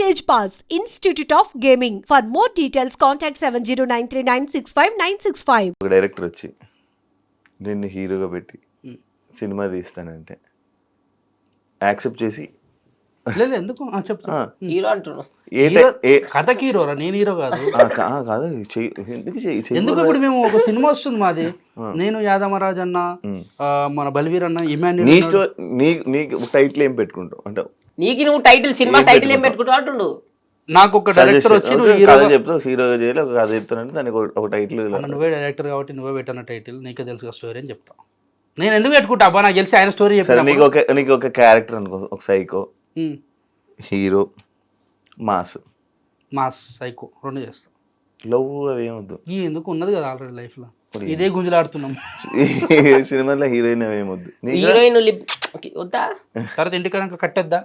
Stage Pass, Institute of Gaming. For more details, contact 709396596. ఒక director వచ్చి నిన్ను హీరోగా పెట్టి సినిమా తీస్తానంటే యాక్సెప్ట్ చేసి లేదు ఎందుకు చెప్తా హీరో అంటున్నాను. కథకి హీరోరా, నేను హీరో కాదు. కాదు ఎందుకు ఇప్పుడు మేము ఒక సినిమా వస్తుంది మాది, నేను యాదమరాజ్ అన్న, మన బల్వీర్ అన్న, ఇమాన్యుల్. నీకు టైటిల్ ఏం పెట్టుకుంటావు అంటే నీకు నువ్వు టైటిల్ సినిమా టైటిల్ ఏం పెట్టుకుంటావు అంటుండు. నాకు ఒక డైరెక్టర్ వచ్చి నువ్వు హీరో చెప్తావు, హీరోగా చేయాలి ఒక కథ చెప్తానంటే దానికి ఒక టైటిల్. నువ్వే డైరెక్టర్ కాబట్టి నువ్వే పెట్టిన టైటిల్, నీకే తెలుసు స్టోరీ అని చెప్తా. నేను ఎందుకు పెట్టుకుంటా అబ్బా, నాకు తెలిసి ఆయన స్టోరీ చెప్పాను. నీకు ఒక క్యారెక్టర్ అనుకో, ఒక సైకో, హీరో, మాస్ సైకో రెండు చేస్తా. లవ్ అవి ఏమొద్దు, ఎందుకు ఉన్నది కదా ఆల్రెడీ లైఫ్ లో, ఇదే గుంజులాడుతున్నాం. సినిమాలో హీరోయిన్ అవి ఏమొద్దు. హీరోయిన్ వద్దా, తర్వాత ఇంటికి కట్టేద్దా?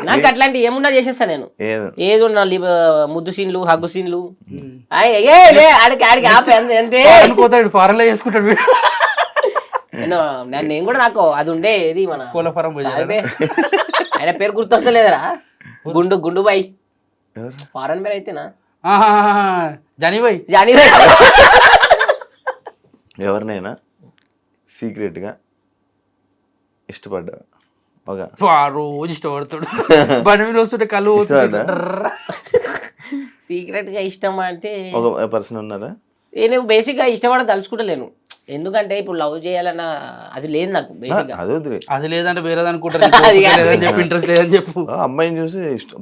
నాకు అట్లాంటి ఏమున్నా చేసేస్తా నేను. ఏదో ముద్దు సీన్లు, హగ్గు సీన్లు, ఆడికి ఆపే అంతే. పోతాడు ఫారెన్ లో చేసుకుంటాడు. నేను కూడా నాకు అది ఉండే ఇది మన కోళ్ళ ఫారం ఆయన పేరు గుర్తొస్తలేదురా, గుండు బాయ్, ఫారెన్ పేరు అయితేనా జానీబాయ్. ఎవరినైనా సీక్రెట్గా ఇష్టపడ్డా ఒక రోజు ఇష్టపడతాడు, బండి మీద వస్తుంటే కళ్ళు సీక్రెట్ గా ఇష్టం అంటే ఒక పర్సన్ ఉన్నారా? నేను బేసిక్ గా ఇష్టపడ తలుచుకుంటలేను, ఎందుకంటే ఇప్పుడు లవ్ చేయాలన్న అది లేదు నాకు బేసిక్ గా. అది లేదంటే వేరేది అనుకుంటారు, ఇంట్రెస్ట్ లేదని చెప్పు. అమ్మాయిని చూసి ఇష్టం,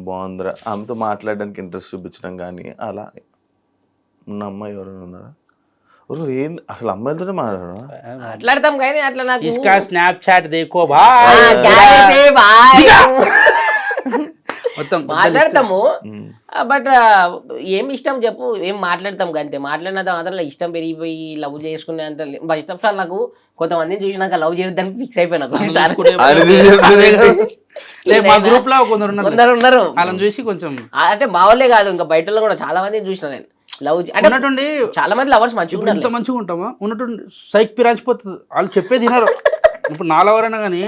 బాగుందిరా, ఆమెతో మాట్లాడడానికి ఇంట్రెస్ట్ చూపించడం కానీ అలా ఉన్న అమ్మాయి ఎవరైనా ఉన్నారా? ఏం అసలు అమ్మాయిలతోనే మాట్లాడతాం కానీ అట్లా నాకు స్నాప్చాట్ దేకో మొత్తం మాట్లాడతాము, బట్ ఏం ఇష్టం చెప్పు, ఏం మాట్లాడతాం అంతే. మాట్లాడిన తర్వాత ఇష్టం పెరిగిపోయి లవ్ చేసుకునే అంత ఫస్ట్ ఆఫ్ ఆల్ నాకు కొంతమందిని చూసినాక లవ్ చేయొద్దని ఫిక్స్ అయిపోయినా. మా గ్రూప్ లో కొందరు ఉన్నారు వాళ్ళని చూసి కొంచెం, అంటే మా వాళ్ళే కాదు ఇంకా బయట కూడా చాలా మందిని చూసిన నేను. లవ్ అంటే ఉన్నట్టుండి చాలా మంది లవర్స్ మంచిగా ఎంత మంచిగా ఉంటామా, ఉన్నట్టుండి సైక్ పిరాచిపోతుంది, వాళ్ళు చెప్పేది వినరు. ఇప్పుడు నా లవర్ అయినా కానీ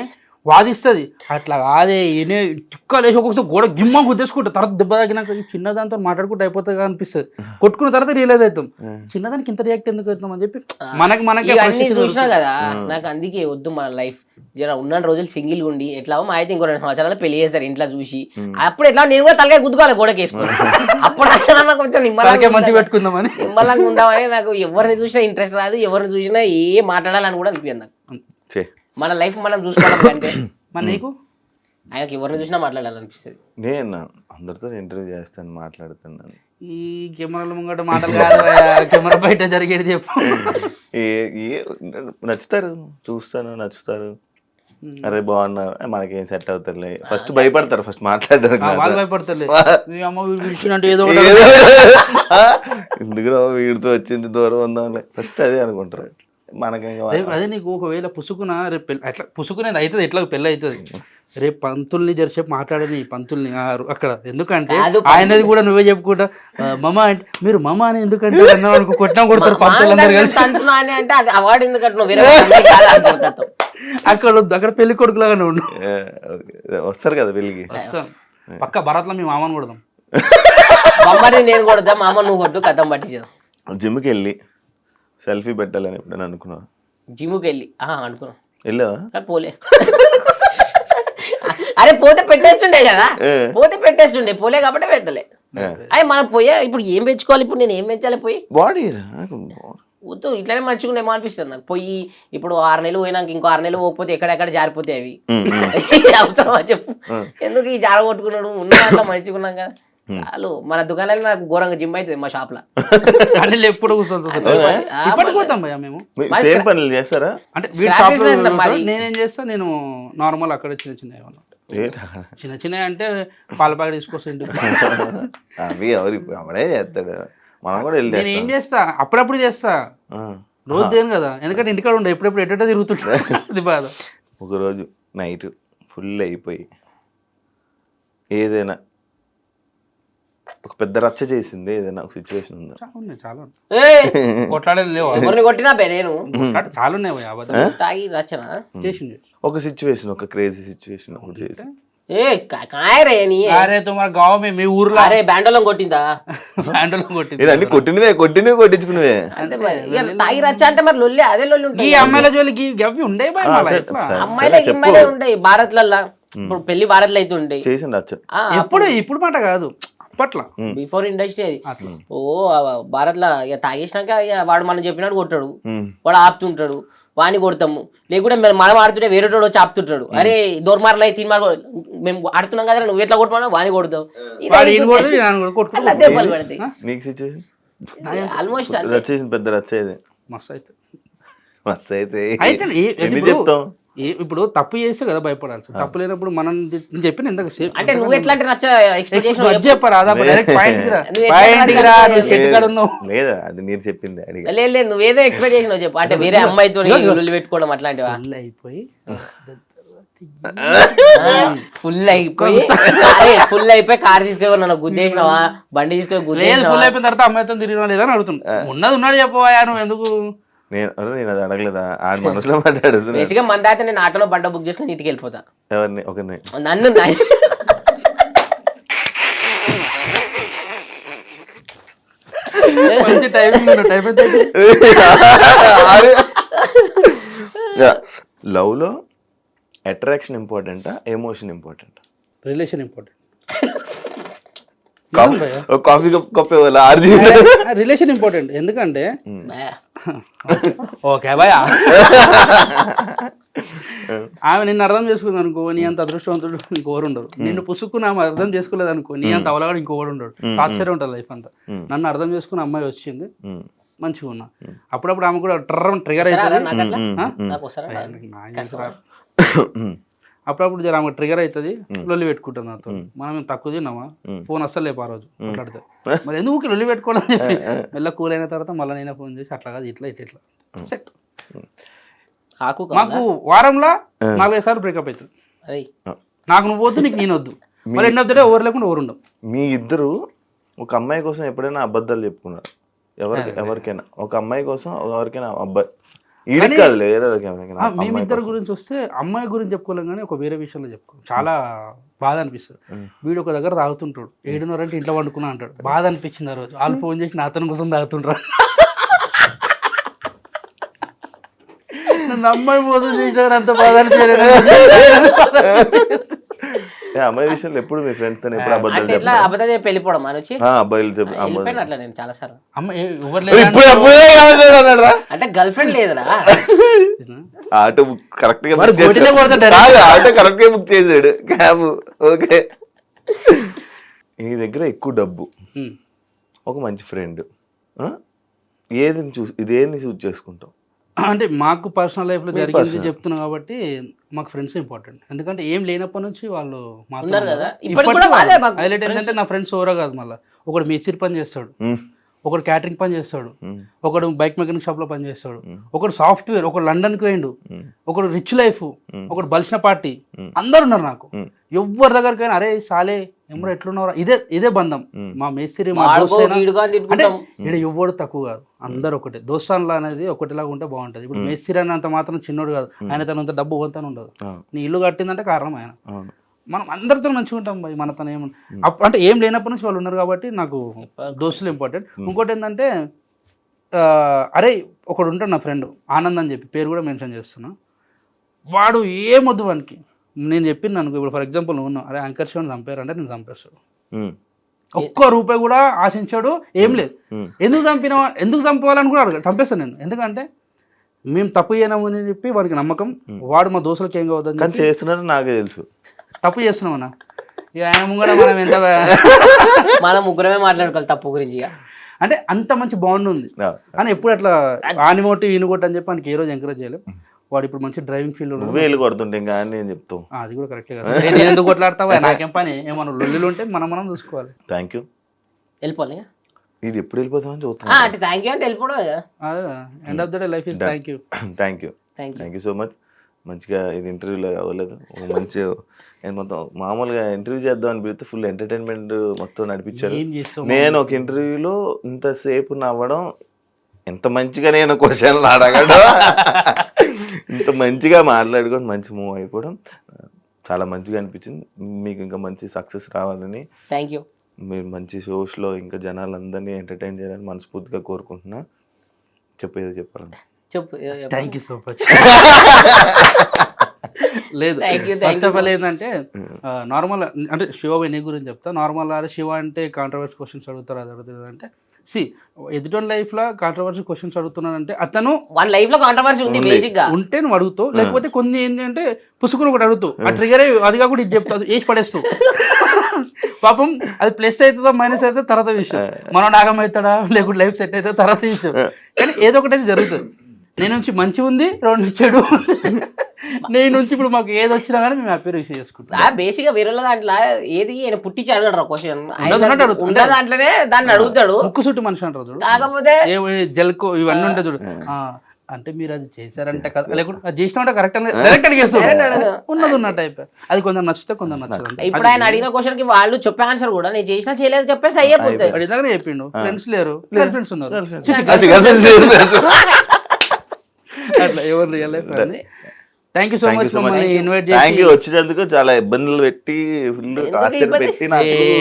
వాదిస్తుంది, అట్లా కాదే ఏనే చుక్క లేచి ఒక్కొక్కసారి గోడ గిమ్మ గుద్దేసుకుంటా, తర్వాత దెబ్బ తగ్గినాక చిన్నదాంతో మాట్లాడుకుంటూ అయిపోతుంది అనిపిస్తుంది. కొట్టుకున్న తర్వాత రియలైజ్ అవుతాం, చిన్నదానికి ఇంత రియాక్ట్ ఎందుకు అవుతాం అని చెప్పి మనకి అన్ని చూసినా కదా. నాకు అందుకే వద్దు మన లైఫ్, జర ఉన్న రోజులు సింగిల్ ఉండి ఎట్లా మా అయితే ఇంకో 2 సంవత్సరాలు పెళ్లి చేస్తారు ఇంట్లో చూసి, అప్పుడు ఎట్లా నేను కూడా తలకాయ గుద్దుకోవాలి గోడకి వేసుకుని, అప్పుడు కొంచెం మంచి పెట్టుకుందామని నిమ్మలంగా ఉందామని. నాకు ఎవరిని చూసినా ఇంట్రెస్ట్ రాదు, ఎవరిని చూసినా ఏం మాట్లాడాలని కూడా అనిపించదు నాకు. మన లైఫ్ మనం చూసుకోవడం అంటే నీకు ఆయనకి ఎవరిని చూసినా మాట్లాడాలనిపిస్తుంది. నేను అందరితో ఇంటర్వ్యూ చేస్తాను, మాట్లాడుతున్నాను. ఈ కెమెరాల ముంగట మాటలు కాదు, కెమెరా బయట జరిగేది చెప్పు. నచ్చుతారు, చూస్తాను, నచ్చుతారు, అరే బాగున్నా, మనకేం సెట్ అవుతారులే, ఫస్ట్ భయపడతారు, ఫస్ట్ మాట్లాడడానికి వాళ్ళు భయపడతారు. ఎందుకు వీడితో వచ్చింది దూరం ఉందాంలే, ఫస్ట్ అదే అనుకుంటారు. అదే నీకు ఒకవేళ పుసుకున రేపు అట్లా పుసుకునేది అవుతుంది, ఎట్లా పెళ్ళి అవుతుంది, రేపు పంతుల్ని జరిసేపు మాట్లాడేది పంతుల్ని అక్కడ, ఎందుకంటే ఆయనది కూడా నువ్వే చెప్పుకుంటా మమ అంటే, మీరు మమ అని ఎందుకంటే అనుకో కొట్టినా కొడతారు పంతులందరూ కలిసి. అక్కడ పెళ్లి కొడుకులాగానే ఉండు, వస్తారు కదా పెళ్లికి, పక్క భరత్లో మీ మామని కొడదాం, నేను కొడదా మామ నువ్వు కొట్టు కథం పట్టించాం. జిమ్కి వెళ్ళి సెల్ఫీ పెట్టాలని ఎప్పుడైనా అనుకున్నా? జిమ్కి వెళ్ళి అనుకున్నా, వెళ్ళావా? పోలే. అరే పోతే పెట్టేస్తుండే కదా, పోతే పెట్టేస్తుండే, పోలే కాబట్టి పెట్టలే. అయ్యి మనం పోయా ఇప్పుడు ఏం పెంచుకోవాలి, ఇప్పుడు నేను ఏం పెంచాలి పోయి బాడీ వద్దు, ఇట్లానే మంచిగా అనిపిస్తుంది నాకు. పోయి ఇప్పుడు 6 నెలలు పోయినాక ఇంకో 6 నెలలు పోకపోతే ఎక్కడెక్కడ జారిపోతాయి అవి, అవసరమా చెప్పు? ఎందుకు ఈ జార కొట్టుకున్నాడు, ఉన్న దాంట్లో మంచిగున్నాం కదా చాలు. మన దుకాణాలు నాకు ఘోరంగా జిమ్ అవుతుంది మా షాప్ లో, ఎప్పుడు చేస్తారా? అంటే నేనేం చేస్తా, నేను నార్మల్ అక్కడ చిన్న చిన్న అంటే పాల ప్యాకెట్ తీసుకొస్తాను, అవి ఎవడే చేస్తాడు, మనం కూడా వెళ్ళి నేను ఏం చేస్తా అప్పుడప్పుడు చేస్తా, రోజు దేని కదా, ఎందుకంటే ఇంటికాడ ఉండే ఎప్పుడెప్పుడు ఎట్ట తిరుగుతుంటా, అది బాధ. ఒకరోజు నైట్ ఫుల్ అయిపోయి ఏదైనా ఒక పెద్ద రచ్చ చేసింది, ఏదైనా ఒక సిచ్యువేషన్ ఉందా? చాలా కొట్లాడేది లేవు, కొట్టినా నేను చాలా తాగి రచన చేసింది. ఒక సిచ్యువేషన్, ఒక క్రేజీ సిచ్యువేషన్ ఒకటి చేసి ఏ కాయరే నీ అరే తుమార గావ్ మీ ఊర్లో అరే బ్యాండోలం కొట్టిందా హ్యాండిల్ కొట్టింది ఇది అన్ని కొట్టినవే కొట్టించుకునేవే. అంతే మరి ఇక తాగి రచ్చ అంటే మరి లొల్లి అదే లొల్లి ఈ ఉంటాయి అమ్మాయిల జోలికి గవ్వి ఉండే బాయ్ మళ్ళా సరే, ఎట్లా? సరే. అమ్మాయిలే గిమ్మాయిలే ఉంటాయి భారత్లల్లా ఇప్పుడు పెళ్లి భారత్లో అయితే ఉంటాయి చేసిండు అచ్చ. ఇప్పుడు మాట కాదు అప్పట్లో బిఫోర్ ఇండస్ట్రీ అది ఓ భారత్లో ఇక తాగేసినాక ఇక వాడు మనం చెప్పినట్టు కొట్టాడు వాడు ఆపుతుంటాడు వాని కొడతాము లేకుంటే మనం ఆడుతుంటే వేరే వచ్చి ఆపుతుంటాడు అరే దోర్మార్లు తీన్ మార్లు మేము ఆడుతున్నాం కదా నువ్వు ఎట్లా కొట్టమన్నా వాని కొడతావు అలా దెబ్బలు పడతాయి నీకు సిచ్యువేషన్ ఆల్మోస్ట్ అంతే రచ్చేసింది పెద్ద రచ్చేది మస్తు అయితే మస్తు అయితే అయితే ఎన్ని చెప్తాం. ఇప్పుడు తప్పు చేస్తే కదా భయపడాల్సి తప్పు లేనప్పుడు మనం నేను చెప్పిన ఇందాక సేఫ్ అంటే నువ్వు ఎట్లాంటి నచ్చ ఎక్స్పెక్ట్ చెప్పారు లేదా అది మీరు చెప్పింది అడిగా. లేదు నువ్వేదో ఎక్స్పెక్ట్ చేసినావు చెప్పు అంటే వేరే అమ్మాయితో లొల్లి పెట్టుకోవడం అట్లాంటివా అయిపోయి ఫుల్ అయిపోయి కార్ తీసుకొని నన్ను గుద్దేసినావా బండి తీసుకొని ఫుల్ గుద్దేసినావా అయిపోయిన తర్వాత అమ్మాయితో తిరిగినా లేదని అడుగుతున్నా ఉన్నాడు చెప్పవా నువ్వు ఎందుకు నేను అది అడగలేదా ఆ మనసులో మాట్లాడుతున్నా. బేసిక్గా మన దాకా నేను ఆటోలో బండ బుక్ చేసుకుని ఇంటికి వెళ్ళిపోతా ఎవరిని ఒకరిని నన్ను మంచి టైమింగ్ లవ్ లో అట్రాక్షన్ ఇంపార్టెంటా emotion important? Relation important coffee cup ఆర్జీ రిలేషన్ ఇంపార్టెంట్ ఎందుకంటే ఓకే భయ ఆమె నిన్ను అర్థం చేసుకుంది అనుకో నీ అంత అదృష్టవంతుడు ఇంకోరు ఉండరు నిన్ను పుసుక్కుని ఆమె అర్థం చేసుకోలేదు అనుకో నీ అంత అవలగాడు ఇంకోరు ఉండడు ఆశ్చర్యం ఉంటుంది లైఫ్ అంతా నన్ను అర్థం చేసుకుని అమ్మాయి వచ్చింది మంచిగా ఉన్నా అప్పుడప్పుడు ఆమె కూడా ట్రిగర్ అవుతుంది అప్పుడప్పుడు జర ఆమె ట్రిగర్ అవుతుంది లొల్లి పెట్టుకుంటుంది నాతో మనం తక్కువ తిన్నామా ఫోన్ అస్సలు లేపు ఆ రోజు మాట్లాడితే మరి ఎందుకు లొల్లి పెట్టుకోవడం చెప్పి మెల్ల కూల్ అయిన తర్వాత మళ్ళీ నేనే ఫోన్ చేసి అట్లా కాదు ఇట్లా ఇట్లా సెట్ మాకు వారంలో 4-5 సార్లు బ్రేకప్ అవుతుంది నాకు నువ్వు వద్దు నీకు నేను వద్దు మళ్ళీ ఎన్నో ఎవరు లేకుండా ఎవరు ఉండవు. మీ ఇద్దరు ఒక అమ్మాయి కోసం ఎప్పుడైనా అబద్ధాలు చెప్పుకున్నారు? ఎవరికైనా ఒక అమ్మాయి కోసం ఎవరికైనా అబ్బాయి ఈడికి కాదు మేమిద్దరి గురించి వస్తే అమ్మాయి గురించి చెప్పుకోలేం కానీ ఒక వేరే విషయంలో చెప్పుకో చాలా బాధ అనిపిస్తుంది. వీడు ఒక దగ్గర తాగుతుంటాడు 7:30 అంటే ఇంట్లో వండుకున్నా అంటాడు బాధ అనిపించింది ఆ రోజు వాళ్ళు ఫోన్ చేసి నా అతని కోసం తాగుతుంటారు నన్ను అమ్మాయి మోసం చేసినారు అంత బాధ అనిపించలేదు. అమ్మాయి విషయంలో ఎప్పుడు మీ ఫ్రెండ్స్ తో ఎప్పుడు అబద్ధాలు ఎట్లా అబద్ధాలు చెప్పి వెళ్ళిపోవడం అని వచ్చి అబ్బాయిలు వెళ్ళిపోయిన అట్లా నేను చాలా సార్లు అంటే గర్ల్ ఫ్రెండ్ లేదురా ఆటో కరెక్ట్ గా ఆటో కరెక్ట్ గా బుక్ చేసాడు క్యాబ్. ఓకే నీ దగ్గర ఎక్కువ డబ్బు ఒక మంచి ఫ్రెండ్ ఇదేని చూస్ చేసుకుంటావు? అంటే మాకు పర్సనల్ లైఫ్లో జరిగింది చెప్తున్నాం కాబట్టి మాకు ఫ్రెండ్స్ ఇంపార్టెంట్. ఎందుకంటే ఏం లేనప్పటి నుంచి వాళ్ళు హైలైట్ ఏంటంటే నా ఫ్రెండ్స్ ఎవరో కాదు మళ్ళీ ఒకడు మేస్త్రి పని చేస్తాడు, ఒకడు క్యాటరింగ్ పని చేస్తాడు, ఒకడు బైక్ మెకానిక్ షాప్ లో పని చేస్తాడు, ఒకడు సాఫ్ట్వేర్, ఒకడు లండన్ కి పోయిండు, ఒకడు రిచ్ లైఫ్, ఒకడు బలిసిన పార్టీ, అందరు ఉన్నారు నాకు. ఎవరి దగ్గరకైనా అరే సాలే ఎమ్మడో ఎట్లున్నారా ఇదే బంధం. మా మేస్త్రి అంటే ఇక్కడ ఎవ్వడు తక్కువ కాదు, అందరు ఒకటే. దోస్తాన్లా అనేది ఒకటిలాగా ఉంటే బాగుంటది. ఇప్పుడు మేస్త్రి అన్నంత మాత్రం చిన్నోడు కాదు, ఆయన తనంత డబ్బు పోతాను ఉండదు. నీ ఇల్లు కట్టిందంటే కారణం ఆయన. మనం అందరితో మంచిగా ఉంటాం భయ్, మనతను ఏమన్నా అంటే ఏం లేనప్పటి నుంచి వాళ్ళు ఉన్నారు కాబట్టి నాకు దోస్తులు ఇంపార్టెంట్. ఇంకోటి ఏంటంటే అరే ఒకడు ఉంటాడు నా ఫ్రెండ్ ఆనంద్ అని చెప్పి, పేరు కూడా మెన్షన్ చేస్తున్నా. వాడు ఏమొద్దు వానికి నేను చెప్పింది అనుకో, ఇప్పుడు ఫర్ ఎగ్జాంపుల్ నువ్వు ఉన్నావు, అరే యాంకర్ షోని చంపారంటే నేను చంపేస్తాడు. ఒక్క రూపాయి కూడా ఆశించాడు, ఏం లేదు. ఎందుకు చంపాలని కూడా అడగ చంపేస్తాను నేను. ఎందుకంటే మేము తప్పు చేయనాము అని చెప్పి వాడికి నమ్మకం, వాడు మా దోస్తులకి ఏం కావద్దని చేస్తున్నారు నాకే తెలుసు. తప్పు చేస్తున్నామన్నా ఇక ఆయన ముంగడ మనం ఎంత మనం ముగ్గురమే మాట్లాడుకోవాలి తప్పు గురించి. అంటే అంత మంచి బాండ్ ఉంది అని ఎప్పుడు అట్లా ఆనిమోటి ఈనుకోటి అని చెప్పి మనకి ఏ రోజు ఎంకరేజ్ చేయలేం. వాడు ఇప్పుడు మంచి డ్రైవింగ్ ఫీల్డ్ కొడుతుంటే నేను చెప్తాను, అది కూడా కరెక్టే కదా. నేను ఎందుకు కొట్లాడతావా, నాకేం పని, ఏమన్నా లొల్లులు ఉంటే మనం చూసుకోవాలి. Thank you. వెళ్ళిపోవాలి ఇది ఎప్పుడు వెళ్ళిపోతామని చూస్తాను. థ్యాంక్ యూ అంటే వెళ్ళిపోవడం end of the day life is thank you. Thank you so much. మంచిగా ఇది ఇంటర్వ్యూలో అవ్వలేదు, మంచి మొత్తం మామూలుగా ఇంటర్వ్యూ చేద్దాం అని పెడితే ఫుల్ ఎంటర్టైన్మెంట్ మొత్తం నడిపించారు. నేను ఒక ఇంటర్వ్యూలో ఇంతసేపు నవ్వడం, ఎంత మంచిగా నేను క్వశ్చన్లు అడగడం, ఇంత మంచిగా మాట్లాడుకొని మంచి మూవ్ అయిపోవడం చాలా మంచిగా అనిపించింది. మీకు ఇంకా మంచి సక్సెస్ రావాలని, థ్యాంక్ యూ. మీరు మంచి షోస్లో ఇంకా జనాలందరినీ ఎంటర్టైన్ చేయాలని మనస్ఫూర్తిగా కోరుకుంటున్నా. చెప్పేది చెప్పాలండి. చెప్పు. Thank you so much. లేదు, ఫస్ట్ ఆఫ్ ఆల్ ఏంటంటే నార్మల్ అంటే శివ వినయ్ గురించి చెప్తా. నార్మల్ శివ అంటే కాంట్రవర్సీ క్వశ్చన్స్ అడుగుతారు, అది అడుగుతుంది అంటే ఎదుటి లైఫ్ లో కాంట్రవర్సీ క్వశ్చన్స్ అడుగుతున్నానంటే అతను వాళ్ళ లైఫ్ లో కాంట్రవర్సీ ఉంది బేసిక్ గా ఉంటే నువ్వు అడుగుతావు, లేకపోతే కొన్ని ఏంటి అంటే పుసుకుని ఒకటి అడుగుతావు, ఆ ట్రిగర్ అది కాకుండా ఇది చెప్తావు, వేసి పడేస్తావు. పాపం అది ప్లస్ అవుతుందా మైనస్ అవుతుందో తర్వాత విషయం, మనం నాగం అవుతాడా లేకుంటే లైఫ్ సెట్ అవుతుందో తర్వాత విషయం. కానీ ఏదో ఒకటి అయితే జరుగుతుంది. నేను నుంచి మంచి ఉంది, రెండు చెడు. నేను నుంచి ఇప్పుడు మాకు ఏది వచ్చినా కానీ మేము హ్యాపీ రిసీవ్ చేసుకుంటాం. బేసిక్ గా వేరే దాంట్లో ఏది ఆయన పుట్టించి అడగడు క్వశ్చన్, ఉన్న దాంట్లోనే దాన్ని అడుగుతాడు. ముక్కు చుట్టూ మనిషి అంటారు చూడు, కాకపోతే జల్కో ఇవన్నీ ఉంటాయి చూడు, అంటే మీరు అది చేశారంటే కదా, లేకుంటే అది చేసినామంటే కరెక్ట్ డైరెక్ట్ అడిగేస్తారు. ఉన్నది ఉన్న టైప్. అది కొందరు నచ్చితే కొందరు నచ్చదు. ఇప్పుడు ఆయన అడిగిన క్వశ్చన్ కి వాళ్ళు చెప్పే ఆన్సర్ కూడా నేను చేసినా చేయలేదు చెప్పేసి అయ్యిపోతుంది. అడిగినాక చెప్పిండు ఫ్రెండ్స్ లేరు, ఫ్రెండ్స్ ఉన్నారు, అట్లా ఎవరు real life. Thank you so much మమ్మల్ని ఇన్వైట్ చేసి వచ్చినందుకు. చాలా ఇబ్బందులు పెట్టి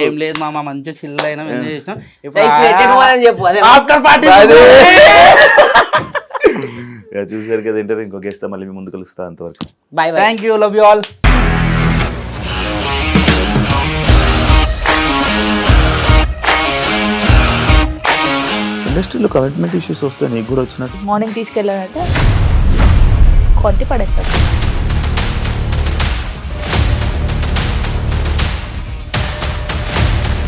ఏం లేదు మామ, మంచిగా చిల్ అయినా ఎంజాయ్ చేసాం. చెప్పు ఆఫ్టర్ పార్టీ చూసారు కదా ఇంటర్వ్యూ. ఇంకో గెస్ట్ మళ్ళీ ముందు కలుస్తా. అంతవరకు by by. Thank you, love you all. ఇండస్ట్రీలో కమిట్మెంట్ ఇష్యూస్ వస్తే నీకు కూడా వచ్చినట్టు? మార్నింగ్ తీసుకెళ్ళానంటే కొట్టి పడేస్తారు.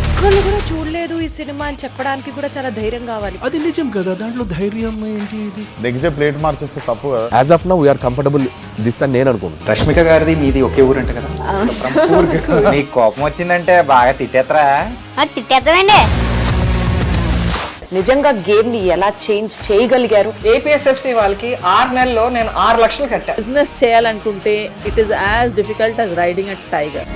ఒక్కళ్ళు కూడా చూడలేదు ఈ సినిమా అని చెప్పడానికి కూడా చాలా ధైర్యం కావాలి. అది నిజం కదా, దాంట్లో ధైర్యం ఏంటి? ఇది నెక్స్ట్ డే ప్లేట్ మార్చేస్తే తప్పు కదా. As of now we are comfortable this అని నేను అనుకుంటున్నాను. రష్మిక గారిది మీది ఒకే ఊరు అంట కదా? నీకు కోపం వచ్చిందంటే బాగా తిట్టేత్తరా? తిట్టేద్దామండి. నిజంగా గేమ్ ని ఎలా చేంజ్ చేయగలిగారు? ఏపీఎస్ఎఫ్సి వాళ్ళకి 6 నెలల్లో నేను 6 లక్షలు కట్టా. బిజినెస్ చేయాలనుకుంటే it is as difficult as riding a tiger.